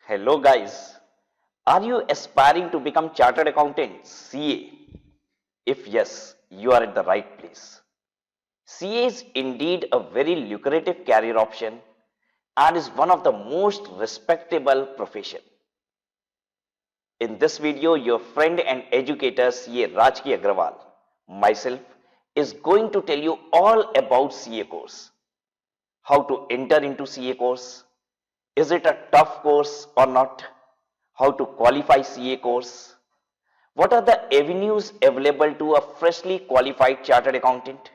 Hello guys, are you aspiring to become chartered accountant CA? If yes, you are at the right place. CA is indeed a very lucrative career option and is one of the most respectable profession. In this video, your friend and educator CA Rajki Agrawal, myself, is going to tell you all about CA course. How to enter into CA course, is it a tough course or not? How to qualify CA course? What are the avenues available to a freshly qualified chartered accountant?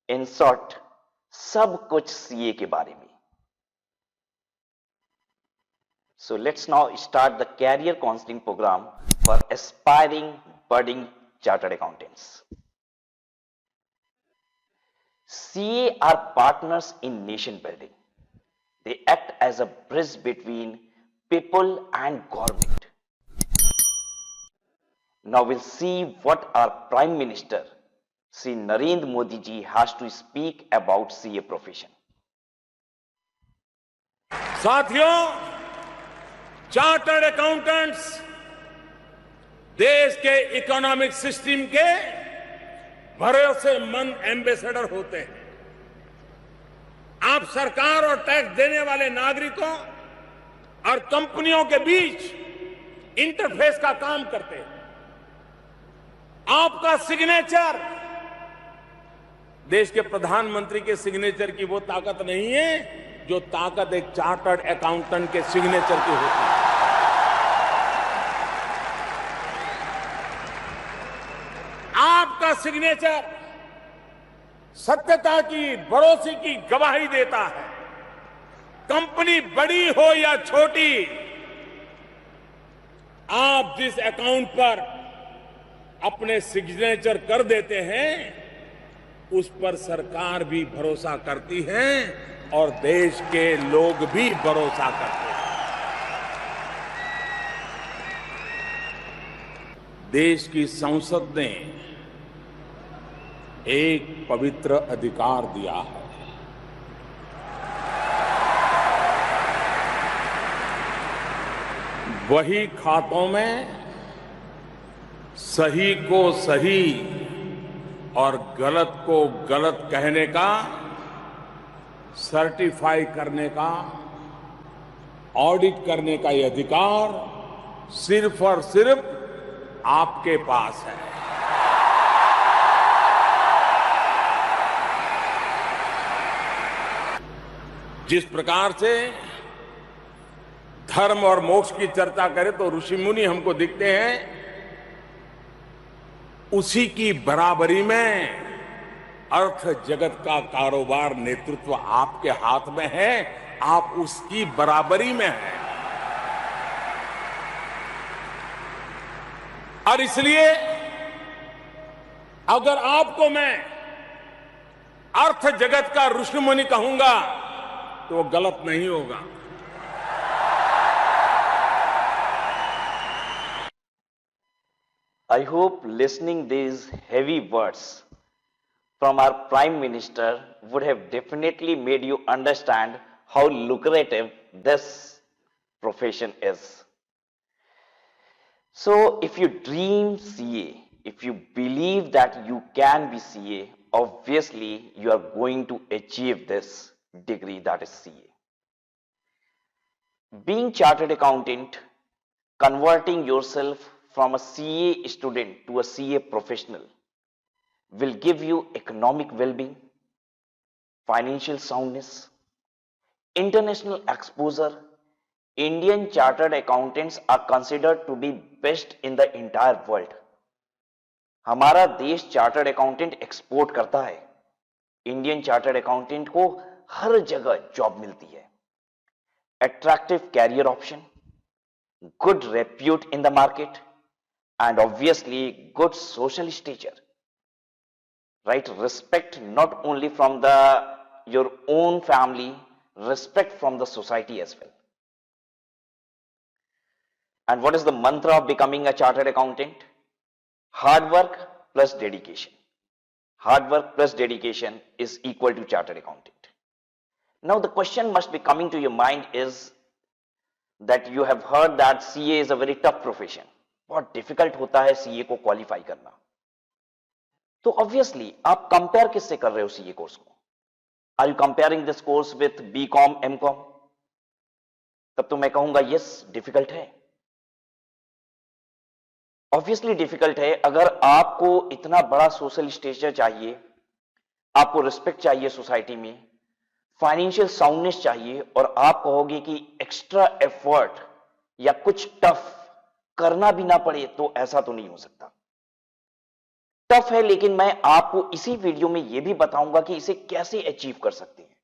In short, सब कुछ CA के बारे में. So let's now start the career counseling program for aspiring budding chartered accountants. CA are partners in nation building. They act as a bridge between people and government. Now we'll see what our Prime Minister, Sri Narendra Modi ji, has to speak about CA profession. साथियों, chartered accountants देश के economic system के भरोसेमंद ambassador होते हैं. आप सरकार और टैक्स देने वाले नागरिकों और कंपनियों के बीच इंटरफेस का काम करते हैं. आपका सिग्नेचर देश के प्रधानमंत्री के सिग्नेचर की वो ताकत नहीं है जो ताकत एक चार्टर्ड अकाउंटेंट के सिग्नेचर की होती है. आपका सिग्नेचर सत्यता की, भरोसे की गवाही देता है. कंपनी बड़ी हो या छोटी, आप जिस अकाउंट पर अपने सिग्नेचर कर देते हैं उस पर सरकार भी भरोसा करती है और देश के लोग भी भरोसा करते हैं. देश की संसद ने एक पवित्र अधिकार दिया है. वही खातों में सही को सही और गलत को गलत कहने का, सर्टिफाई करने का, ऑडिट करने का ये अधिकार सिर्फ और सिर्फ आपके पास है. जिस प्रकार से धर्म और मोक्ष की चर्चा करें तो ऋषि मुनि हमको दिखते हैं, उसी की बराबरी में अर्थ जगत का कारोबार नेतृत्व आपके हाथ में है. आप उसकी बराबरी में हैं. और इसलिए अगर आपको मैं अर्थ जगत का ऋषि मुनि कहूंगा तो वो गलत नहीं होगा. I hope listening these heavy words from our Prime Minister would have definitely made you understand how lucrative this profession is. So if you dream CA, if you believe that you can be CA, obviously you are going to achieve this degree, that is CA. Being chartered accountant, converting yourself from a CA student to a CA professional will give you economic well-being, financial soundness, international exposure. Indian chartered accountants are considered to be best in the entire world. हमारा देश chartered accountant export करता है. Indian chartered accountant को हर जगह job मिलती है. Attractive career option, good repute in the market, and obviously good social stature, right? Respect not only from your own family, respect from the society as well. And what is the mantra of becoming a chartered accountant? Hard work plus dedication. Hard work plus dedication is equal to chartered accountant. Now the question must be coming to your mind is, that you have heard that CA is a very tough profession. बहुत difficult होता है CA को qualify करना. तो obviously आप compare किससे कर रहे हो CA कोर्स को? Are you comparing this course with BCom, MCom? तब तो मैं कहूंगा यस, डिफिकल्ट है. ऑब्वियसली डिफिकल्ट है. अगर आपको इतना बड़ा सोशल स्टेचर चाहिए, आपको रिस्पेक्ट चाहिए सोसाइटी में, फाइनेंशियल साउंडनेस चाहिए, और आप कहोगे कि एक्स्ट्रा एफर्ट या कुछ टफ करना भी ना पड़े, तो ऐसा तो नहीं हो सकता. टफ है, लेकिन मैं आपको इसी वीडियो में यह भी बताऊंगा कि इसे कैसे अचीव कर सकते हैं.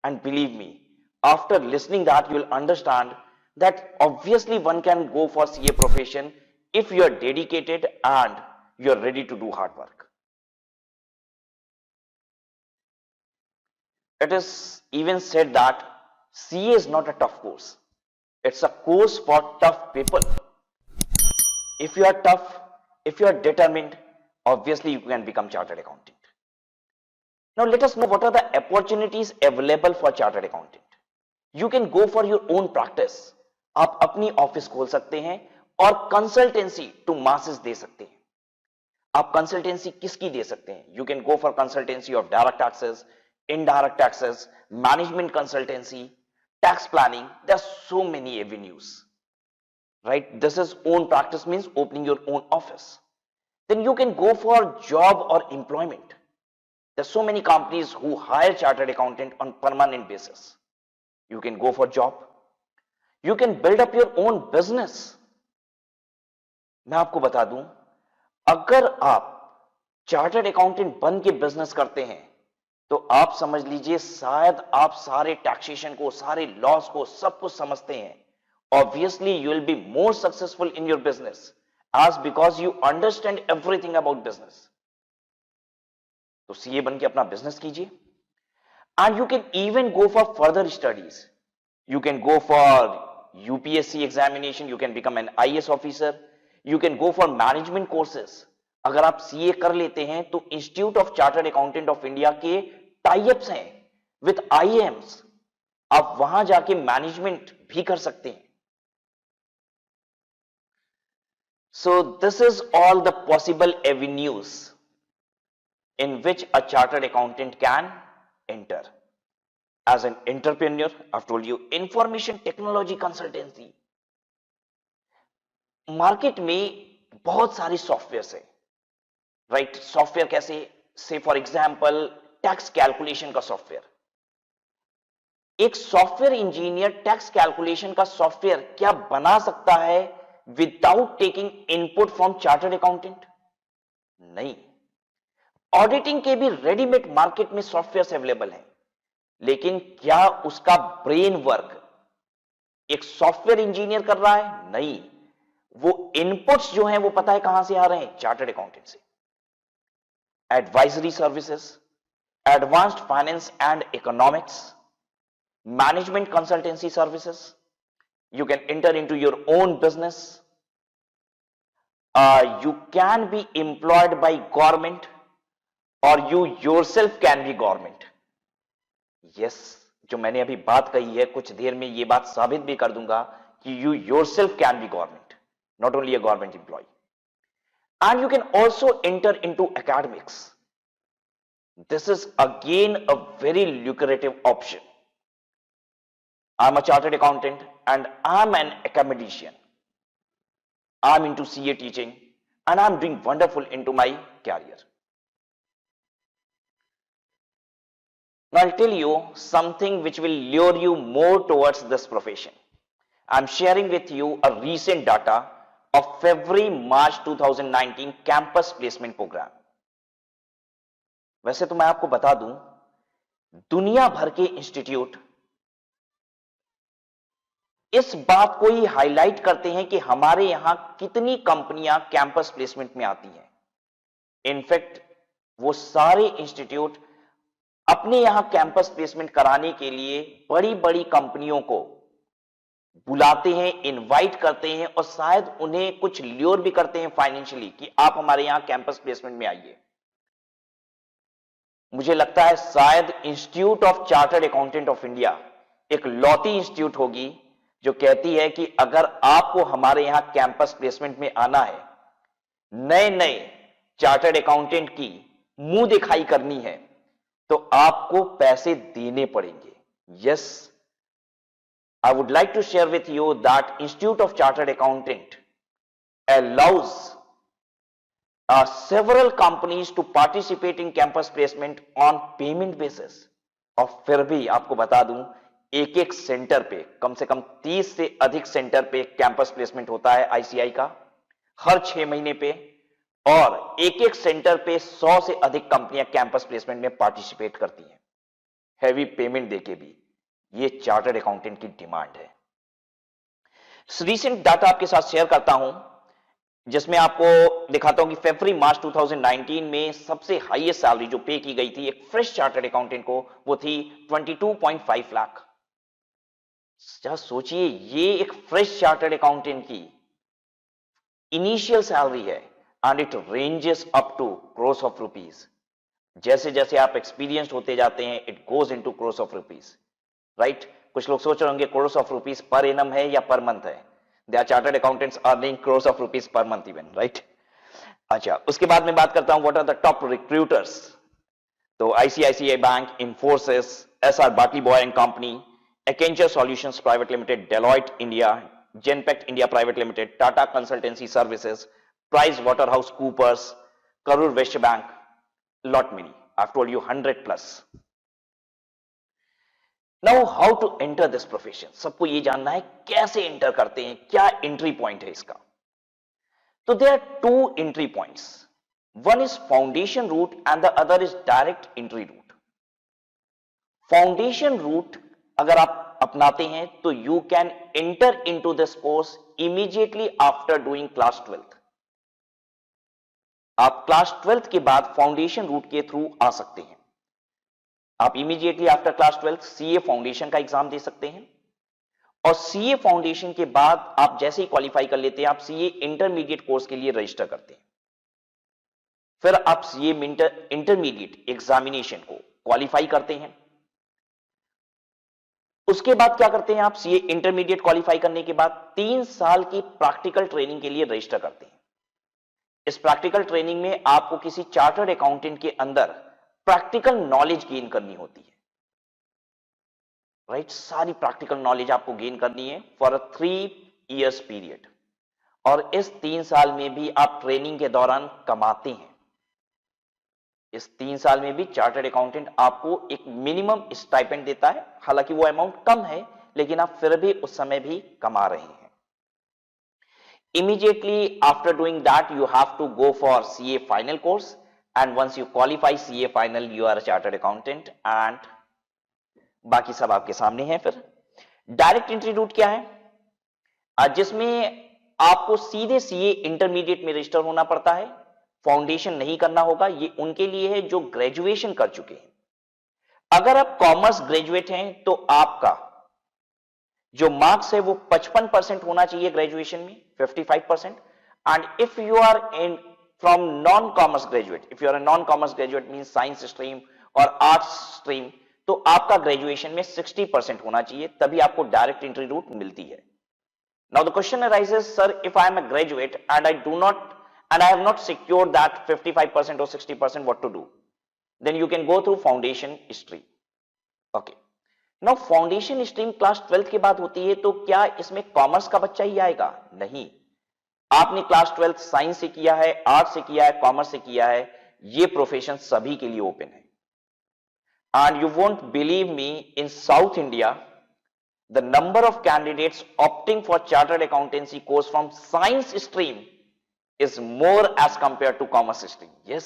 And believe me, after listening that you will understand that obviously one can go for CA profession if you are dedicated and you are ready to do hard work. It is even said that CA is not a tough course. It's a course for tough people. If you are tough, if you are determined, obviously you can become chartered accountant. Now let us know what are the opportunities available for chartered accountant. You can go for your own practice. आप अपनी office खोल सकते हैं और consultancy to masses दे सकते हैं. आप consultancy किसकी दे सकते हैं? You can go for consultancy of direct taxes, indirect taxes, management consultancy, tax planning. There are so many avenues, right? This is own practice means opening your own office. Then you can go for job और employment. There are so many companies who hire chartered accountant on permanent basis. You can go for job. You can build up your own business. मैं आपको बता दूं, अगर आप chartered accountant बन के business करते हैं, तो आप समझ लीजिए शायद आप सारे टैक्सेशन को, सारे लॉस को, सब कुछ समझते हैं. Obviously you will be more successful in your business as because you understand everything about business. तो CA बन के अपना बिजनेस कीजिए. And you can even go for further studies. You can go for UPSC examination. You can become an IAS officer. You can go for management courses. अगर आप CA कर लेते हैं तो institute of chartered accountant of India के types हैं with IIMs. आप वहां जाके मैनेजमेंट भी कर सकते हैं. So this is all the possible avenues in which a chartered accountant can enter. As an entrepreneur, I've told you, information technology consultancy. Market में बहुत सारे सॉफ्टवेयर है, राइट? सॉफ्टवेयर कैसे? से फॉर एग्जांपल टैक्स कैलकुलेशन का software. एक software engineer tax calculation का software क्या बना सकता है without taking input from chartered accountant? नहीं. ऑडिटिंग के भी रेडीमेड मार्केट में सॉफ्टवेयर अवेलेबल हैं, लेकिन क्या उसका ब्रेन वर्क एक सॉफ्टवेयर इंजीनियर कर रहा है? नहीं. वो इनपुट्स जो हैं वो पता है कहां से आ रहे हैं? चार्टर्ड अकाउंटेंट से. Advisory services, advanced finance and economics, management consultancy services. You can enter into your own business. You can be employed by government और you yourself can be government. Yes, जो मैंने अभी बात कही है, कुछ देर में ये बात साबित भी कर दूंगा कि you yourself can be government, not only a government employee. And you can also enter into academics. This is again a very lucrative option. I'm a chartered accountant and I'm an academician. I'm into CA teaching and I'm doing wonderful into my career. Now I'll tell you something which will lure you more towards this profession. I'm sharing with you a recent data of February-March 2019 campus placement program. वैसे तो मैं आपको बता दूं, दुनिया भर के institute इस बात को ही हाईलाइट करते हैं कि हमारे यहां कितनी कंपनियां कैंपस प्लेसमेंट में आती हैं. इनफैक्ट वो सारे इंस्टीट्यूट अपने यहां कैंपस प्लेसमेंट कराने के लिए बड़ी बड़ी कंपनियों को बुलाते हैं, इनवाइट करते हैं और शायद उन्हें कुछ ल्योर भी करते हैं फाइनेंशियली कि आप हमारे यहां कैंपस प्लेसमेंट में आइए. मुझे लगता है शायद institute of chartered accountant of India एक लौती इंस्टीट्यूट होगी जो कहती है कि अगर आपको हमारे यहां कैंपस प्लेसमेंट में आना है, नए नए चार्टर्ड अकाउंटेंट की मुंह दिखाई करनी है, तो आपको पैसे देने पड़ेंगे। Yes, I would like to share with you that Institute of Chartered Accountant allows several companies to participate in campus placement on payment basis। और फिर भी आपको बता दूं, एक एक सेंटर पे कम से कम 30 से अधिक सेंटर पे कैंपस प्लेसमेंट होता है आईसीआई का हर 6 महीने पे, और एक एक सेंटर पे 100 से अधिक कंपनियां कैंपस प्लेसमेंट में पार्टिसिपेट करती हैं, हैवी पेमेंट देके भी। ये चार्टर्ड अकाउंटेंट की डिमांड है। रीसेंट डाटा आपके साथ शेयर करता हूं, जिसमें आपको दिखाता हूं कि फरवरी मार्च 2019 में सबसे हाईएस्ट सैलरी जो पे की गई थी एक फ्रेश चार्टर्ड अकाउंटेंट को, वो थी 22.5 लाख। जस्ट सोचिए, ये एक फ्रेश चार्टर्ड अकाउंटेंट की इनिशियल सैलरी है, and it ranges up to crores of rupees. जैसे जैसे आप एक्सपीरियंस्ड होते जाते हैं, it goes into crores of rupees, right. कुछ लोग सोच रहे होंगे crores of rupees per annum है या पर मंथ है। They are chartered accountants earning crores of rupees per month even, right. अच्छा, उसके बाद में बात करता हूं what are the top recruiters. तो ICICI bank, Infosys, SR Batliboi and company, Accenture solutions private limited, Deloitte India, Genpact India private limited, Tata consultancy services, PricewaterhouseCoopers, Karur Vysya bank, lot many. I've told you 100 plus. Now how to enter this profession? सबको ये जानना है कैसे enter करते हैं, क्या entry point है इसका। तो there are two entry points. One is foundation route and the other is direct entry route. Foundation route अगर आप अपनाते हैं तो you can enter into this course immediately after doing class 12th. आप class 12th के बाद foundation root के through आ सकते हैं। आप immediately after class 12th CA foundation का एग्जाम दे सकते हैं, और सीए फाउंडेशन के बाद आप जैसे ही क्वालिफाई कर लेते हैं, आप सीए इंटरमीडिएट कोर्स के लिए रजिस्टर करते हैं। फिर आप सीए इंटरमीडिएट एग्जामिनेशन को क्वालिफाई करते हैं। उसके बाद क्या करते हैं, आप सीए इंटरमीडिएट क्वालिफाई करने के बाद 3 साल की प्रैक्टिकल ट्रेनिंग के लिए रजिस्टर करते हैं। इस प्रैक्टिकल ट्रेनिंग में आपको किसी चार्टर्ड अकाउंटेंट के अंदर प्रैक्टिकल नॉलेज गेन करनी होती है, राइट। सारी प्रैक्टिकल नॉलेज आपको गेन करनी है फॉर अ 3 इयर्स पीरियड, और इस 3 साल में भी आप ट्रेनिंग के दौरान कमाते हैं। इस 3 साल में भी चार्टर्ड अकाउंटेंट आपको एक मिनिमम स्टाइपेंड देता है, हालांकि वो अमाउंट कम है, लेकिन आप फिर भी उस समय भी कमा रहे हैं। Immediately after doing that, you have to go for CA final course, and once you qualify CA final, you are a chartered accountant, and बाकी सब आपके सामने है। फिर डायरेक्ट एंट्री रूट क्या है, जिसमें आपको सीधे सीए इंटरमीडिएट में रजिस्टर होना पड़ता है, फाउंडेशन नहीं करना होगा। ये उनके लिए है जो ग्रेजुएशन कर चुके हैं। अगर आप कॉमर्स ग्रेजुएट हैं तो आपका जो मार्क्स है वो 55% होना चाहिए ग्रेजुएशन में, 55%। And if you are in from non commerce graduate, if you are a non commerce graduate means science stream और आर्ट्स स्ट्रीम, तो आपका ग्रेजुएशन में 60% होना चाहिए, तभी आपको डायरेक्ट एंट्री रूट मिलती है। Now the question arises, sir if I am a graduate and I have not secured that 55% or 60%, what to do? Then you can go through foundation stream. Okay. Now foundation stream class 12th के बाद होती है, तो क्या इसमें commerce का बच्चा ही आएगा? नहीं। आपने क्लास 12th साइंस से किया है, आर्ट्स से किया है, कॉमर्स से किया है, ये प्रोफेशन सभी के लिए ओपन है। And you won't believe me, in South India, the number of candidates opting for chartered accountancy course from science stream is more as compared to commerce stream. Yes,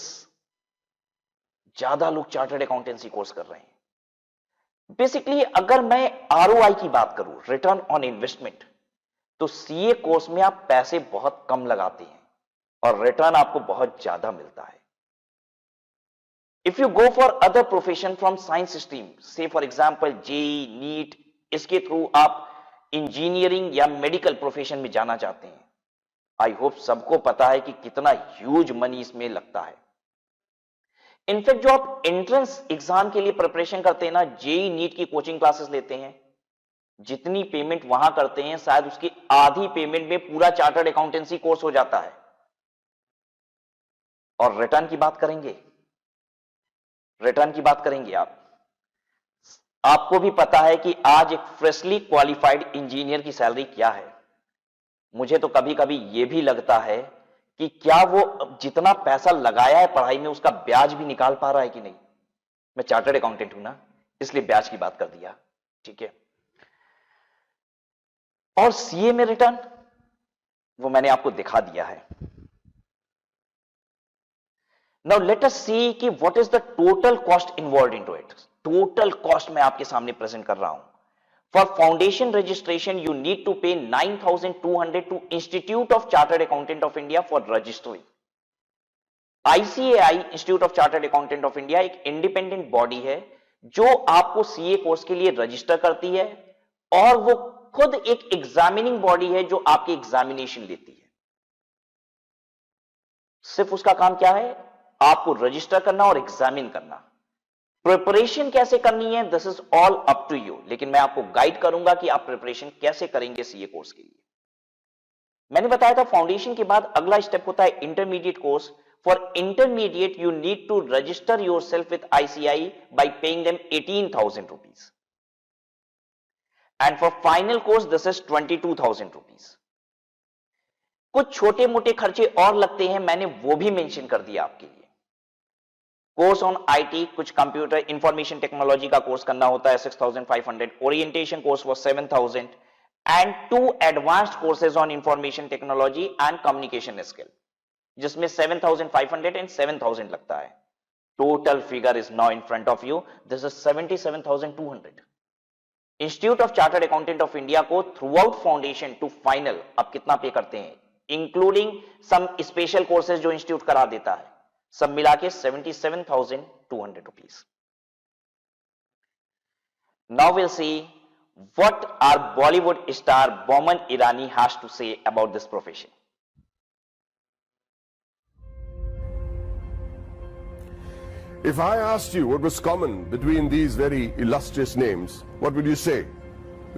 ज्यादा लोग चार्टर्ड अकाउंटेंसी कोर्स कर रहे हैं। Basically अगर मैं ROI की बात करूं, रिटर्न ऑन इन्वेस्टमेंट, तो सीए कोर्स में आप पैसे बहुत कम लगाते हैं और रिटर्न आपको बहुत ज्यादा मिलता है। If you go for other profession from science stream, से फॉर एग्जाम्पल जेई, नीट, इसके थ्रू आप इंजीनियरिंग या मेडिकल प्रोफेशन में जाना चाहते हैं, आई होप सबको पता है कि कितना ह्यूज मनी इसमें लगता है। इनफैक्ट जो आप एंट्रेंस एग्जाम के लिए प्रिपरेशन करते हैं ना, जेई नीट की कोचिंग क्लासेस लेते हैं, जितनी पेमेंट वहां करते हैं शायद उसकी आधी पेमेंट में पूरा चार्टर्ड अकाउंटेंसी कोर्स हो जाता है। और रिटर्न की बात करेंगे, रिटर्न की बात करेंगे आपको भी पता है कि आज एक फ्रेशली क्वालिफाइड इंजीनियर की सैलरी क्या है। मुझे तो कभी कभी यह भी लगता है कि क्या वो जितना पैसा लगाया है पढ़ाई में उसका ब्याज भी निकाल पा रहा है कि नहीं। मैं चार्टर्ड अकाउंटेंट हूं ना, इसलिए ब्याज की बात कर दिया, ठीक है। और सीए में रिटर्न वो मैंने आपको दिखा दिया है। नाउ लेट अस सी कि what is the total cost involve into it. Total cost मैं आपके सामने प्रेजेंट कर रहा हूं। For foundation registration you need to pay 9,200 to institute of chartered accountant of India for registry. ICAI institute of chartered accountant of India एक independent body है जो आपको सीए कोर्स के लिए रजिस्टर करती है, और वो खुद एक एग्जामिनिंग बॉडी है जो आपकी एग्जामिनेशन लेती है। सिर्फ उसका काम क्या है, आपको रजिस्टर करना और एग्जामिन करना। प्रिपरेशन कैसे करनी है, this is all up to you, लेकिन मैं आपको गाइड करूंगा कि आप प्रिपरेशन कैसे करेंगे सीए कोर्स के लिए। मैंने बताया था फाउंडेशन के बाद अगला स्टेप होता है intermediate course. For intermediate you need to register yourself with ICI by paying them 18,000 rupees, and for final course this is 22,000 rupees. कुछ छोटे मोटे खर्चे और लगते हैं, मैंने वो भी मेंशन कर दिया आपके लिए। कोर्स ऑन आईटी, कुछ कंप्यूटर इंफॉर्मेशन टेक्नोलॉजी का कोर्स करना होता है 6,500, orientation course was 7,000, and 2 advanced courses on information technology and communication skill, जिसमें 7,500 एंड 7,000 लगता है। Total figure is now in front of you, this is 77,200। Institute of chartered accountant of India को throughout foundation to final आप कितना pay करते हैं, including some special courses जो institute करा देता है, सब मिला के 77,200 rupees. Now will see what are Bollywood star Boman Irani has to say about this profession. If I asked you what was common between these very illustrious names, what would you say?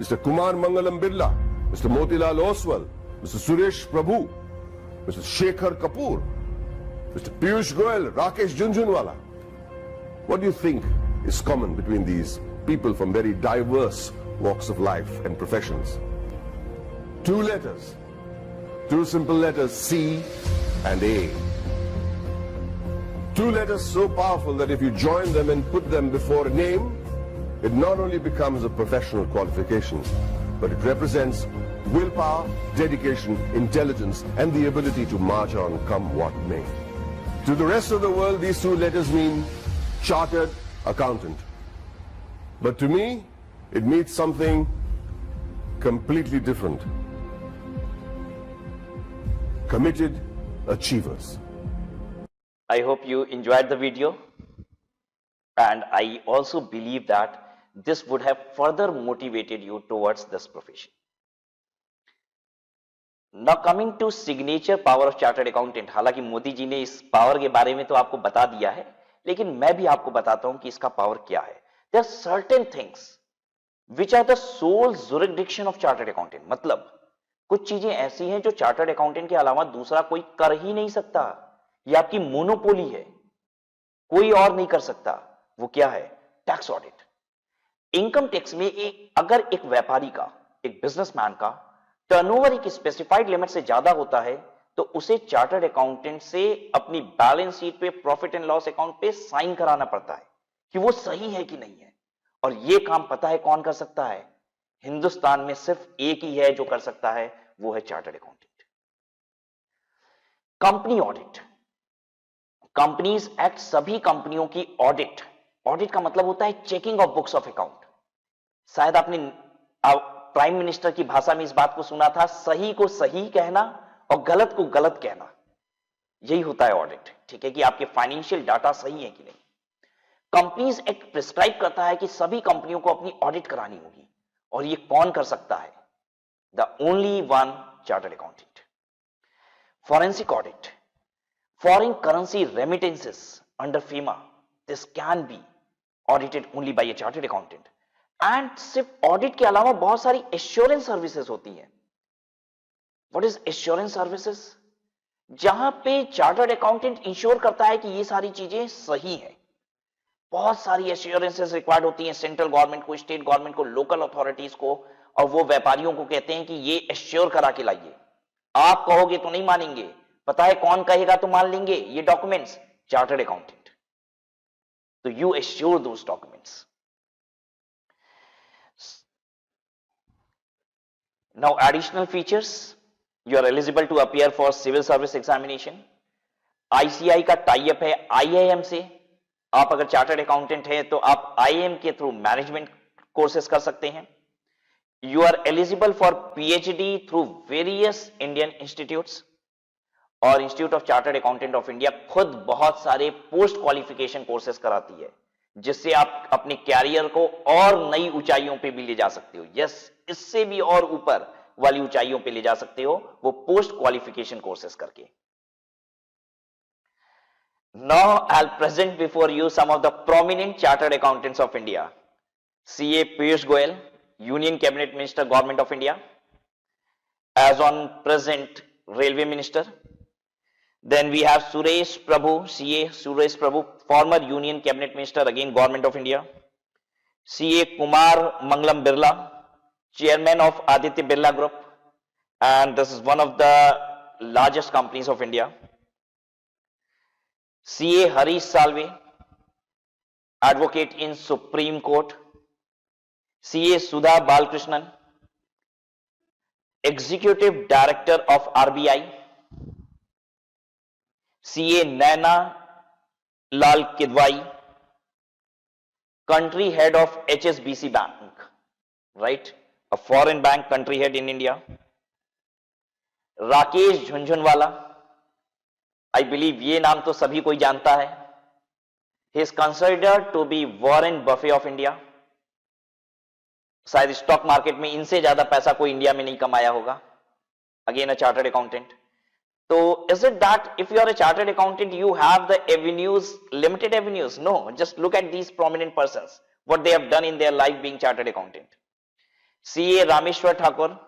Mr. Kumar Mangalam Birla, Mr. Motilal Oswal, Mr. Suresh Prabhu, Mr. Shekhar Kapoor, Mr. Piyush Goyal, Rakesh Jhunjhunwala. What do you think is common between these people from very diverse walks of life and professions? 2 letters, 2 simple letters, C and A. 2 letters so powerful that if you join them and put them before a name, it not only becomes a professional qualification, but it represents willpower, dedication, intelligence, and the ability to march on come what may. To the rest of the world, these 2 letters mean chartered accountant. But to me, it means something completely different. Committed achievers. I hope you enjoyed the video, and I also believe that this would have further motivated you towards this profession. Now coming to signature power of chartered accountant, हालांकि मोदी जी ने इस power के बारे में तो आपको बता दिया है, लेकिन मैं भी आपको बताता हूं कि इसका पावर क्या है। There are certain things which are the sole jurisdiction of chartered accountant. मतलब कुछ चीजें ऐसी हैं जो चार्टर्ड अकाउंटेंट के अलावा दूसरा कोई कर ही नहीं सकता। ये आपकी मोनोपोली है, कोई और नहीं कर सकता। वो क्या है? Tax audit. इनकम टैक्स में अगर एक व्यापारी का, एक बिजनेसमैन का टर्नओवर एक स्पेसिफाइड लिमिट से ज्यादा होता है तो उसे चार्टर्ड अकाउंटेंट से अपनी बैलेंस शीट पे, प्रॉफिट एंड लॉस अकाउंट पे साइन कराना पड़ता है कि वो सही है कि नहीं है। और ये काम पता है कौन कर सकता है? हिंदुस्तान में सिर्फ एक ही है जो कर सकता है, वो है chartered accountant. Company audit, companies act सभी कंपनियों की ऑडिट, ऑडिट का मतलब होता है checking of books of account. शायद आपने प्राइम मिनिस्टर की भाषा में इस बात को सुना था, सही को सही कहना और गलत को गलत कहना, यही होता है ऑडिट। ठीक है कि आपके फाइनेंशियल डाटा सही है कि नहीं। कंपनीज एक्ट प्रिस्क्राइब करता है कि सभी कंपनियों को अपनी ऑडिट करानी होगी, और ये कौन कर सकता है? The only one, chartered accountant. Forensic audit, foreign currency remittances under FEMA, this can be audited only by a chartered accountant. And सिर्फ ऑडिट के अलावा बहुत सारी एश्योरेंस सर्विसेज होती हैं. What is assurance services? जहां पे चार्टर्ड अकाउंटेंट इंश्योर करता है कि ये सारी चीजें सही हैं. बहुत सारी एश्योरेंसेस रिक्वायर्ड होती हैं सेंट्रल गवर्नमेंट को, स्टेट गवर्नमेंट को, लोकल अथॉरिटीज को, और वो व्यापारियों को कहते हैं कि ये एश्योर करा के लाइए. आप कहोगे तो नहीं मानेंगे. पता है कौन कहेगा तो मान लेंगे ये डॉक्यूमेंट्स? Chartered accountant. तो you assure those documents. Now additional features, you are eligible to appear for civil service examination. ICI का टाई अप है IIM से. आप अगर चार्टर्ड अकाउंटेंट हैं तो आप IIM के थ्रू मैनेजमेंट कोर्सेज कर सकते हैं. You are eligible for PhD through various Indian institutes. और institute of chartered accountant of India खुद बहुत सारे पोस्ट क्वालिफिकेशन कोर्सेज कराती है, जिससे आप अपने कैरियर को और नई ऊंचाइयों पे भी ले जा सकते हो. यस, इससे भी और ऊपर वाली ऊंचाइयों पे ले जा सकते हो वो पोस्ट क्वालिफिकेशन कोर्सेज करके. Now I will present before you some of the prominent chartered accountants of India. CA Piyush Goyal, union cabinet minister, government of India, as on present railway minister. Then we have Suresh Prabhu, CA Suresh Prabhu, former Union Cabinet Minister, again Government of India. CA Kumar Mangalam Birla, Chairman of Aditya Birla Group, and this is one of the largest companies of India. CA Harish Salve, Advocate in Supreme Court. CA Sudha Balkrishnan, Executive Director of RBI. CA Naina Lal Kidwai, country head of HSBC Bank, right? A foreign bank country head in India. Rakesh Jhunjhunwala, I believe ये नाम तो सभी कोई जानता है. He is considered to be Warren Buffett of India. शायद stock market में इनसे ज्यादा पैसा कोई इंडिया में नहीं कमाया होगा. Again a chartered accountant. So is it that if you are a chartered accountant, you have the avenues, limited avenues? No, just look at these prominent persons, what they have done in their life being chartered accountant. CA Rameshwar Thakur,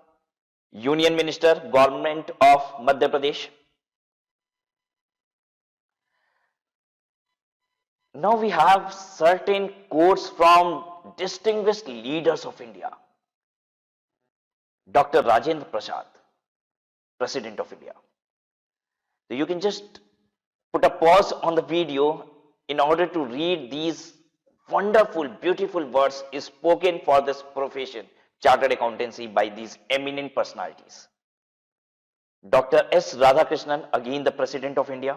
Union Minister, Government of Madhya Pradesh. Now we have certain quotes from distinguished leaders of India. Dr. Rajendra Prasad, President of India. So you can just put a pause on the video in order to read these wonderful, beautiful words spoken for this profession, chartered accountancy, by these eminent personalities. Dr. S. Radhakrishnan, again the President of India,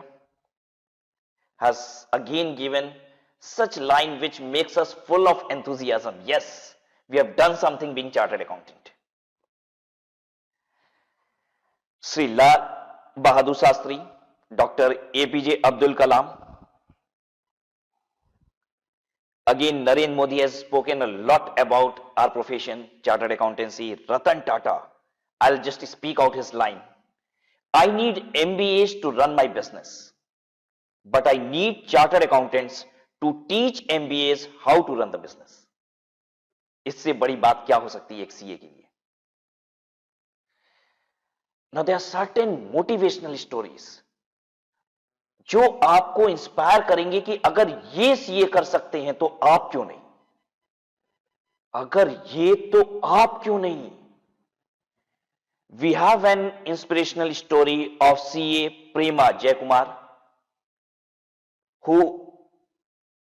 has again given such line which makes us full of enthusiasm. Yes, we have done something being chartered accountant. Sri Lal Bahadur Shastri, Dr. APJ Abdul Kalam. Again, Narendra Modi has spoken a lot about our profession, chartered accountancy. Ratan Tata, I'll just speak out his line. I need MBAs to run my business, but I need chartered accountants to teach MBAs how to run the business. इससे बड़ी बात क्या हो सकती है एक CA के लिए? Now there are certain motivational stories जो आपको इंस्पायर करेंगे कि अगर ये सीए कर सकते हैं तो आप क्यों नहीं, अगर ये तो आप क्यों नहीं. We have an inspirational story of CA Prema Jaykumar, who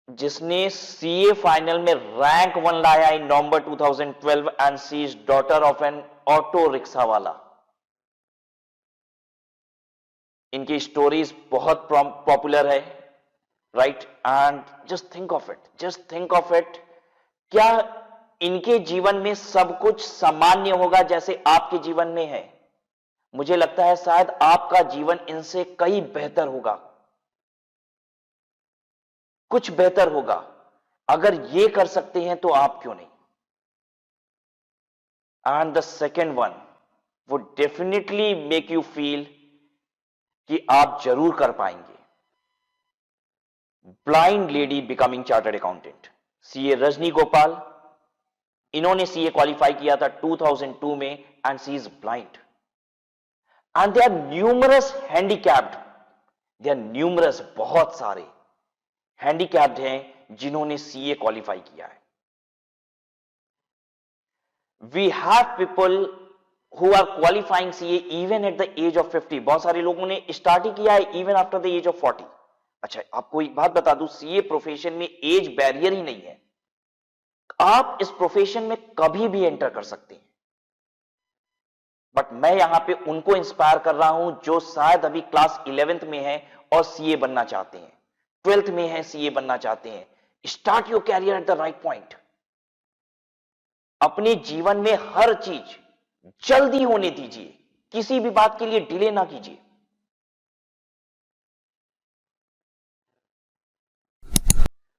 जिसने सीए फाइनल में रैंक 1 लाया इन नवंबर 2012 and she is daughter of N auto rickshaw वाला. इनकी स्टोरीज बहुत पॉपुलर है, right? And just think of it, क्या इनके जीवन में सब कुछ सामान्य होगा जैसे आपके जीवन में है? मुझे लगता है शायद आपका जीवन इनसे कहीं बेहतर होगा, कुछ बेहतर होगा. अगर ये कर सकते हैं तो आप क्यों नहीं? And the second one would definitely make you feel कि आप जरूर कर पाएंगे. Blind lady becoming chartered accountant, CA Rajni Gopal, इन्होंने सीए क्वालिफाई किया था 2002 में and she is blind and they are numerous handicapped, they are numerous, बहुत सारे हैंडीकैप्ड हैं जिन्होंने सीए क्वालिफाई किया है। We have people who are qualifying CA even at the age of 50, बहुत सारे लोगों ने स्टार्ट ही किया है even after the age of 40। अच्छा, आपको एक बात बता दूं, सीए प्रोफेशन में एज बैरियर ही नहीं है, आप इस प्रोफेशन में कभी भी एंटर कर सकते हैं। बट मैं यहां पे उनको इंस्पायर कर रहा हूं जो शायद अभी क्लास 11th में है और सीए बनना चाहते हैं, 12th में है सीए बनना चाहते हैं। Start your career at the right point. अपने जीवन में हर चीज जल्दी होने दीजिए, किसी भी बात के लिए डिले ना कीजिए।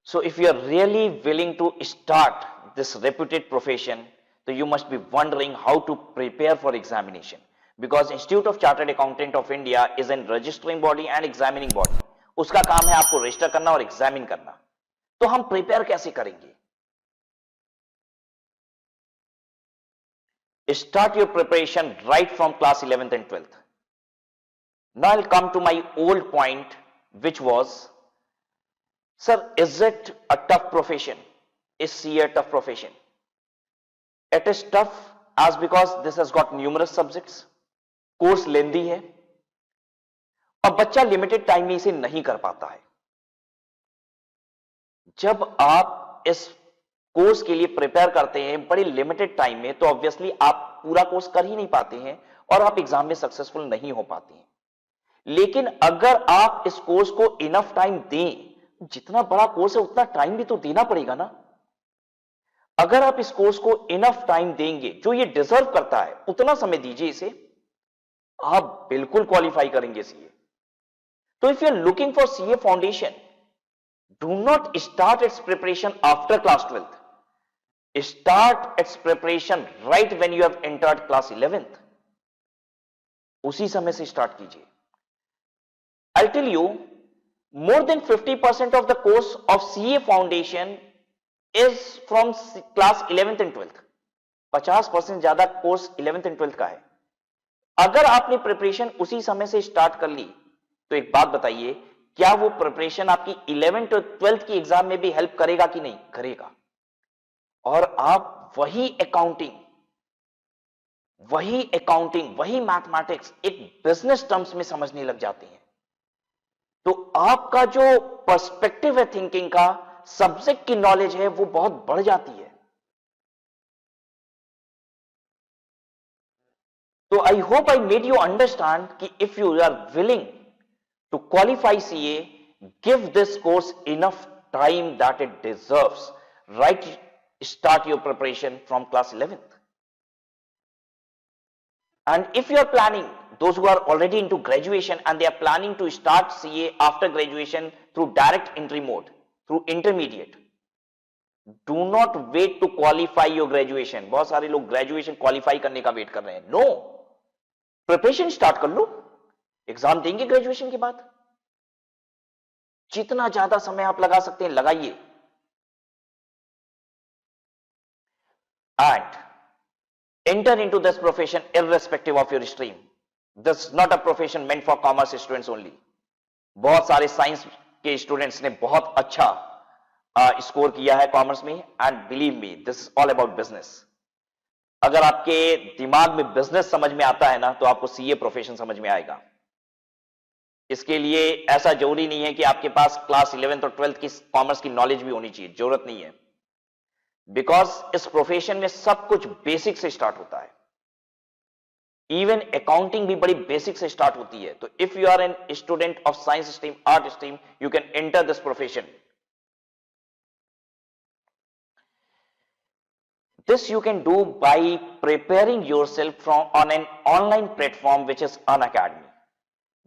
So if you are really willing to start this reputed profession, so you must be wondering how to prepare for examination, because Institute of Chartered Accountant of India is an registering body and examining body. उसका काम है आपको register करना और examine करना। तो हम prepare कैसे करेंगे? Start your preparation right from class 11th and 12th. Now I'll come to my old point, which was, sir, is it a tough profession? Is CA a tough profession? It is tough as because this has got numerous subjects, course lengthy है और बच्चा limited time में इसे नहीं कर पाता है। जब आप इस कोर्स के लिए प्रिपेयर करते हैं बड़े लिमिटेड टाइम में, तो ऑब्वियसली आप पूरा कोर्स कर ही नहीं पाते हैं और आप एग्जाम में सक्सेसफुल नहीं हो पाते हैं। लेकिन अगर आप इस कोर्स को इनफ टाइम दें, जितना बड़ा कोर्स है उतना टाइम भी तो देना पड़ेगा ना। अगर आप इस कोर्स को इनफ टाइम देंगे, जो ये डिजर्व करता है, उतना समय दीजिए इसे, आप बिल्कुल क्वालिफाई करेंगे सीए। तो if you are looking for CA foundation, do not start its preparation after class 12th. Start its preparation right when you have entered class 11th. उसी समय से स्टार्ट कीजिए। I'll tell you, more than 50% of the course of CA foundation is from class 11th and 12th. 50% ज्यादा course 11th and 12th का है। अगर आपने preparation उसी समय से स्टार्ट कर ली, तो एक बात बताइए, क्या वो प्रिपरेशन आपकी 11th और 12th की एग्जाम में भी हेल्प करेगा कि नहीं? करेगा। और आप वही अकाउंटिंग, वही मैथमेटिक्स एक बिजनेस टर्म्स में समझने लग जाते हैं, तो आपका जो पर्सपेक्टिव है थिंकिंग का, सब्जेक्ट की नॉलेज है, वो बहुत बढ़ जाती है। तो I hope I made you understand कि if you are willing to qualify CA, give this course enough time that it deserves. Right, start your preparation from class 11th. And if you are planning, those who are already into graduation and they are planning to start CA after graduation through direct entry mode, through intermediate, do not wait to qualify your graduation. बहुत सारे लोग graduation qualify करने का wait कर रहे हैं। No, preparation start कर लो, exam देंगे ग्रेजुएशन के बाद। जितना ज्यादा समय आप लगा सकते हैं लगाइए। And enter into this profession irrespective of your stream. This is not a profession meant for commerce students only. बहुत सारे साइंस के स्टूडेंट्स ने बहुत अच्छा स्कोर किया है कॉमर्स में, and believe me, this is all about business. अगर आपके दिमाग में बिजनेस समझ में आता है ना, तो आपको सीए प्रोफेशन समझ में आएगा। इसके लिए ऐसा जरूरी नहीं है कि आपके पास क्लास 11th और 12th की कॉमर्स की नॉलेज भी होनी चाहिए, जरूरत नहीं है। बिकॉज इस प्रोफेशन में सब कुछ बेसिक से स्टार्ट होता है। इवन अकाउंटिंग भी बड़ी बेसिक से स्टार्ट होती है। तो if you are an student of science stream, art stream, you can enter this profession. This you can do by preparing yourself on an online platform which is Unacademy.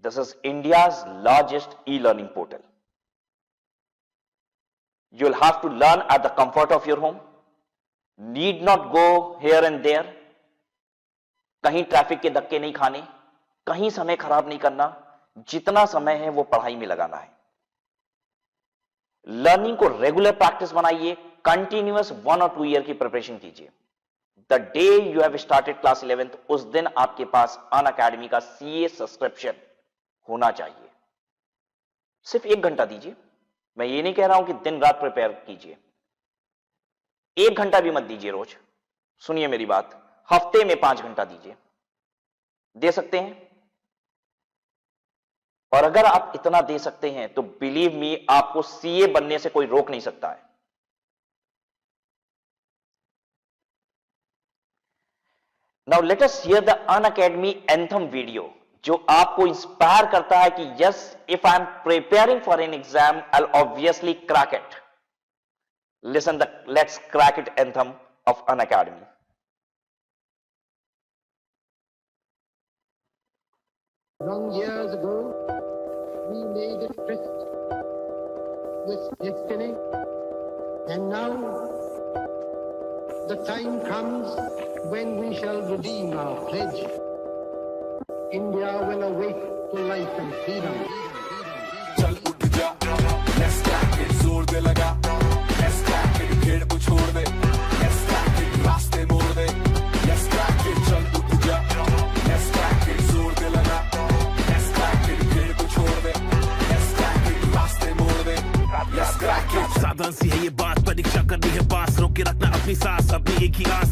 This is India's largest e-learning portal. You'll have to learn at the comfort of your home. Need not go here and there. कहीं traffic के धक्के नहीं खाने, कहीं समय खराब नहीं करना। जितना समय है वो पढ़ाई में लगाना है। लर्निंग को रेगुलर प्रैक्टिस बनाइए, कंटिन्यूअस 1 और 2 ईयर की प्रिपरेशन कीजिए। The day you have started class 11th, उस दिन आपके पास अनअकैडमी का सीए सब्सक्रिप्शन होना चाहिए। सिर्फ 1 घंटा दीजिए। मैं ये नहीं कह रहा हूं कि दिन रात प्रिपेयर कीजिए, 1 घंटा भी मत दीजिए रोज। सुनिए मेरी बात, हफ्ते में 5 घंटा दीजिए, दे सकते हैं? और अगर आप इतना दे सकते हैं तो बिलीव मी, आपको सीए बनने से कोई रोक नहीं सकता है। Now let us here the Unacademy anthem video, जो आपको इंस्पायर करता है कि yes, if I am preparing for an exam I will obviously crack it. Listen the let's crack it anthem of Unacademy. Long years ago, we made a tryst with destiny, and now the time comes when we shall redeem our pledge. India will awake to life and freedom. चल उठ जा, let's crack it, जोर दे लगा, let's crack it, खेड़ को छोड़ दे, let's crack it, रास्ते मोड़ दे, let's crack it, चल उठ जा, let's crack it, जोर दे लगा, let's crack it, खेड़ को छोड़ दे, let's crack it, रास्ते मोड़ दे, let's crack it। साधारण सी है ये बात, परीक्षा करनी है पास, रोक के रखना अपनी सांस, अपनी एक ही आस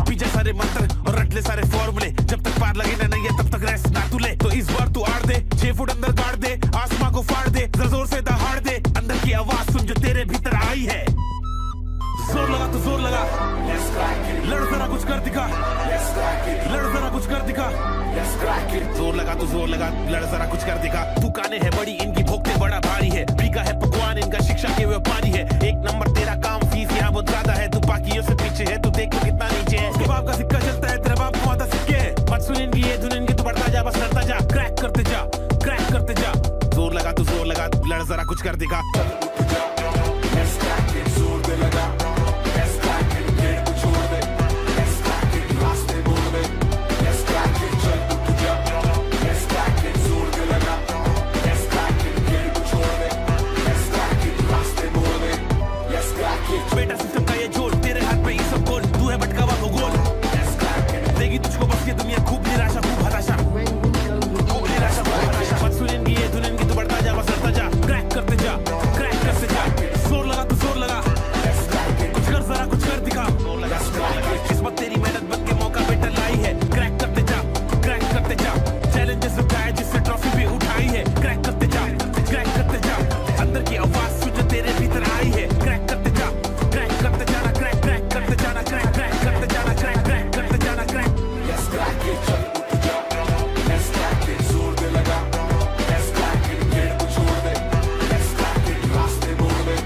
पीछे सारे मंत्र और रट ले सारे फॉर्मूले, जब तक पार लगे ना नहीं है तब तक रेस्ट ना तू ले। तो इस बार तू आड़ दे, 6 फुट अंदर गाड़ दे, आसमां को फाड़ दे, जरा जोर से दहाड़ दे, अंदर की आवाज सुन जो तेरे भीतर आई है। जोर लगा तो जोर लगा, Let's crack it, लड़ जरा कुछ कर दिखा, let's crack it, लड़ जरा कुछ कर दिखा, let's crack it। जोर लगा तो जोर लगा, लड़ जरा कुछ कर दिखा। दुकानें है बड़ी, इनकी भोगते बड़ा भारी है, बिका है पकवान इनका, शिक्षा के व्यापारी है। 1 नंबर तेरा काम, फीस यहाँ बहुत ज्यादा है, तू बाकियों से पीछे है, तू देख लो कितना नीचे है। उसके बाप का सिक्का चलता है, तेरा बाप कमाता सिक्के, मत सुन इनकी ये धुन इनकी, तू बढ़ता जा बस लड़ता जा, क्रैक करते जा, क्रैक करते जा। जोर लगा तो जोर लगा, लड़ जरा कुछ कर दिखा। Let's crack it, जोर दे लगा, let's crack it, खेड़ को छोड़ दे, let's crack it, रास्ते मोड़ दे, let's crack it, चल उठ जा, let's crack it, जोर दे लगा, let's crack it, खेड़ को छोड़ दे, let's crack it, रास्ते मोड़ दे, let's crack it। बेटा सिस्टम का ये जोर, तेरे हाथ में ये सब गोल, तू है भटका हुआ भूगोल, Let's crack it, देगी तुझको बस ये दुनिया, खूब निराशा खूब हताशा, When we shall redeem खूब निराशा खूब हताशा। मत सुन इनकी ये धुन इनकी, तू बढ़ता जा बस लड़ता जा, क्रैक करते जा, क्रैक करते जा। जोर लगा तो जोर लगा, let's crack it, कुछ कर जरा कुछ कर दिखा। जोर लगा तो जोर लगा, किस्मत तेरी मेहनत बन के मौका बेटा लाई है, क्रैक करते जा, क्रैक करते जा। चैलेंजेस उठाए जिससे ट्रॉफी भी उठाई है, क्रैक करते जा, क्रैक करते जा। अंदर की आवाज सुन जो तेरे भीतर आई है, क्रैक करते जा, क्रैक करते जाना, क्रैक क्रैक करते जाना, क्रैक क्रैक करते जाना, क्रैक क्रैक करते जाना, क्रैक। let's crack it, चल उठ जा, let's crack it, जोर दे लगा, let's crack it, खेड़ को छोड़ दे, let's crack it, रास्ते मोड़ दे,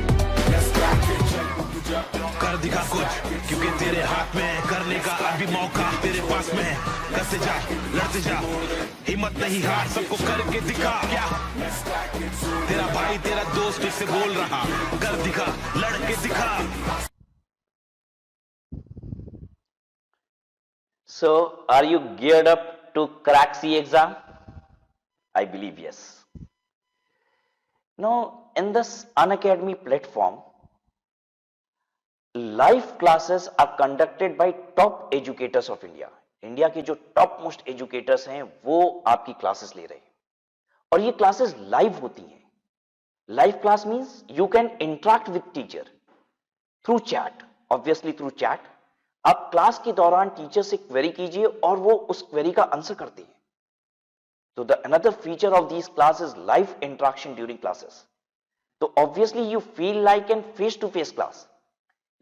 let's crack it, चल उठ जा। कर दिखा कुछ, क्योंकि तेरे हाथ में है, करने का अभी मौका तेरे पास में है। करते जा, लड़ते जा, हिम्मत नहीं हार, सबको करके दिखा। क्या तेरा भाई तेरा दोस्त इससे बोल रहा, कर दिखा, लड़के दिखा। So, are you geared up to crack CA exam? I believe yes. Now, in this Unacademy platform, live classes are conducted by top educators of India. India के जो टॉप मोस्ट एजुकेटर्स हैं वो आपकी क्लासेस ले रहे हैं, और ये क्लासेस लाइव होती हैं। Live class means you can interact with teacher through chat, obviously through chat. आप क्लास के दौरान टीचर से क्वेरी कीजिए और वो उस क्वेरी का आंसर करते हैं। तो the another feature of this class is live interaction during classes. तो obviously you feel like an face to face class.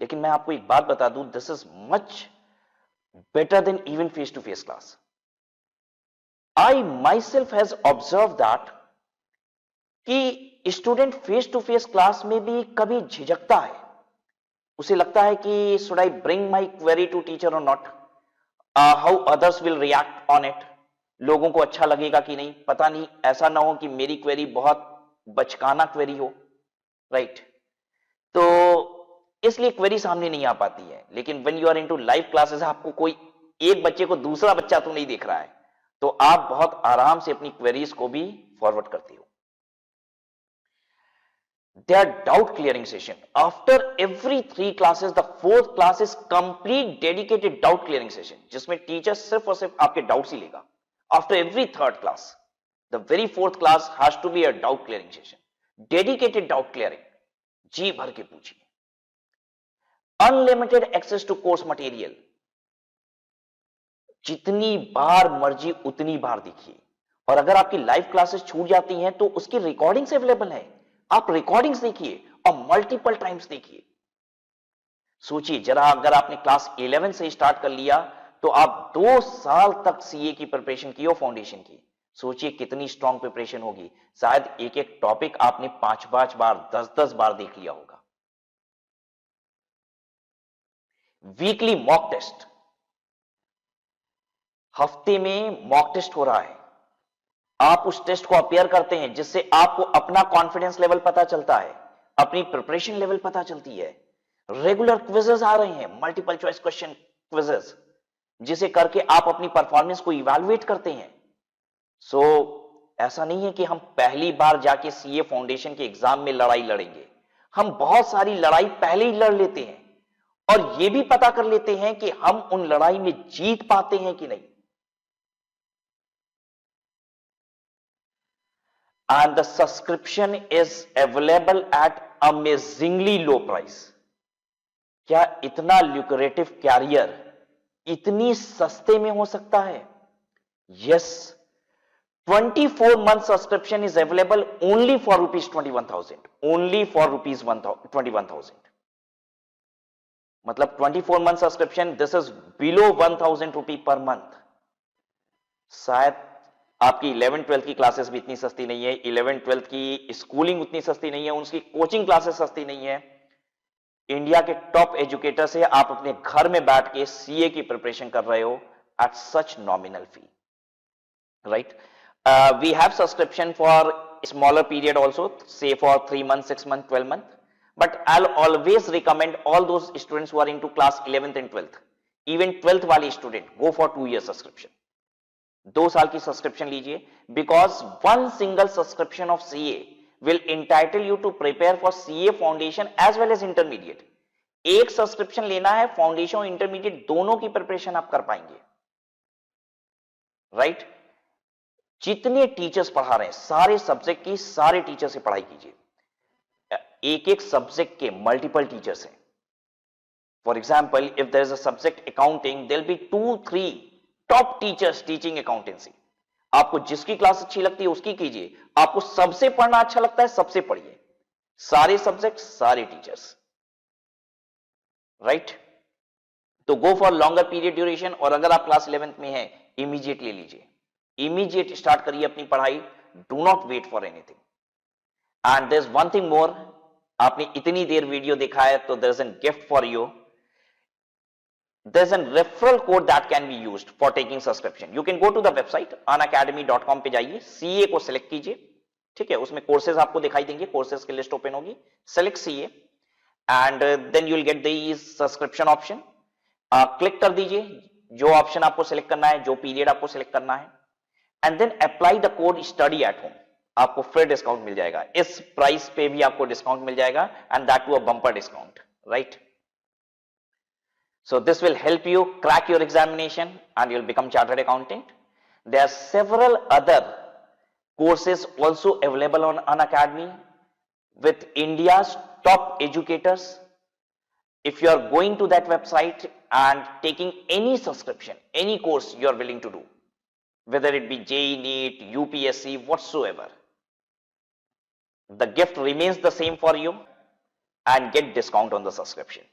लेकिन मैं आपको एक बात बता दूं, this is much better than even face to face class. I myself has observed that कि student face to face class में भी कभी झिझकता है। उसे लगता है कि should I bring my query to teacher or not? How others will react on it? लोगों को अच्छा लगेगा कि नहीं, पता नहीं ऐसा ना हो कि मेरी क्वेरी बहुत बचकाना क्वेरी हो, राइट? तो इसलिए क्वेरी सामने नहीं आ पाती है। लेकिन when you are into live classes, आपको कोई एक बच्चे को दूसरा बच्चा तो नहीं देख रहा है, तो आप बहुत आराम से अपनी क्वेरीज को भी फॉरवर्ड करते हो। their doubt clearing session. After every 3 classes, the 4th class is complete dedicated doubt clearing session, जिसमें टीचर सिर्फ और सिर्फ आपके डाउट्स ही लेगा. After every 3rd class, the very 4th class has to be a doubt clearing session, dedicated doubt clearing. जी भर के पूछिए. Unlimited access to course material. जितनी बार मर्जी उतनी बार देखिए. और अगर आपकी लाइव क्लासेस छूट जाती हैं तो उसकी रिकॉर्डिंग्स अवेलेबल है. आप रिकॉर्डिंग्स देखिए और मल्टीपल टाइम्स देखिए. सोचिए जरा, अगर आपने क्लास 11 से स्टार्ट कर लिया तो आप 2 साल तक सीए की प्रिपरेशन की और फाउंडेशन की. सोचिए कितनी स्ट्रांग प्रिपरेशन होगी. शायद एक एक टॉपिक आपने 5-5 बार 10-10 बार देख लिया होगा. Weekly mock test. हफ्ते में मॉक टेस्ट हो रहा है. आप उस टेस्ट को अपेयर करते हैं जिससे आपको अपना कॉन्फिडेंस लेवल पता चलता है, अपनी प्रिपरेशन लेवल पता चलती है. रेगुलर क्विजेस आ रहे हैं, मल्टीपल चॉइस क्वेश्चन क्विजेस, जिसे करके आप अपनी परफॉर्मेंस को इवैल्यूएट करते हैं. सो ऐसा नहीं है कि हम पहली बार जाके सीए फाउंडेशन के एग्जाम में लड़ाई लड़ेंगे. हम बहुत सारी लड़ाई पहले ही लड़ लेते हैं और यह भी पता कर लेते हैं कि हम उन लड़ाई में जीत पाते हैं कि नहीं. And the subscription is available at amazingly low price. क्या इतना lucrative कैरियर इतनी सस्ते में हो सकता है? Yes. 24 month subscription is available only for rupees 21,000. Only for rupees 21,000. मतलब 24 month subscription, this is below 1,000 rupee per month. शायद आपकी 11-12 की क्लासेस भी इतनी सस्ती नहीं है. 11-12 की स्कूलिंग उतनी सस्ती नहीं है. उनकी कोचिंग क्लासेस सस्ती नहीं है. इंडिया के टॉप एजुकेटर से आप अपने घर में बैठ के सीए की प्रिपरेशन कर रहे हो at such nominal fee. Right. We have subscription for smaller period also, say for 3 months, 6 months, 12 months. But I'll always recommend all those students who are into class 11th and 12th, even 12th वाले student, go for 2 year subscription. 2 साल की subscription लीजिए, because one single subscription of CA will entitle you to prepare for CA foundation as well as intermediate. एक subscription लेना है, foundation और intermediate दोनों की प्रिपरेशन आप कर पाएंगे. राइट. जितने टीचर्स पढ़ा रहे हैं सारे सब्जेक्ट की सारे टीचर से पढ़ाई कीजिए. एक एक सब्जेक्ट के मल्टीपल टीचर्स हैं. For example, if there is a subject accounting, there will be 2-3 top teachers teaching accountancy. आपको जिसकी क्लास अच्छी लगती है उसकी कीजिए. आपको सबसे पढ़ना अच्छा लगता है, सबसे पढ़िए. सारे सब्जेक्ट सारे टीचर्स. राइट. तो go for longer period duration. और अगर आप क्लास 11th में हैं, इमीडिएट ले लीजिए. इमीडिएट स्टार्ट करिए अपनी पढ़ाई. Do not wait for anything. And there is one thing more. आपने इतनी देर वीडियो देखा है तो there is an gift for you. There's a referral code that can be used for taking subscription. You can go to the website unacademy.com पे जाइए, CA को select कीजिए. ठीक है, उसमें कोर्सेज आपको दिखाई देंगे, कोर्सेज की लिस्ट ओपन होगी. Select CA and then you will get the subscription option. Click कर दीजिए जो ऑप्शन आपको सिलेक्ट करना है, जो पीरियड आपको सिलेक्ट करना है, and then apply the code study at home. आपको फिर डिस्काउंट मिल जाएगा. इस प्राइस पे भी आपको डिस्काउंट मिल जाएगा, and that too a bumper discount. Right. So this will help you crack your examination and you'll become chartered accountant. There are several other courses also available on Unacademy with India's top educators. If you are going to that website and taking any subscription, any course you are willing to do, whether it be JEE, NEET, UPSC, whatsoever, the gift remains the same for you and get discount on the subscription.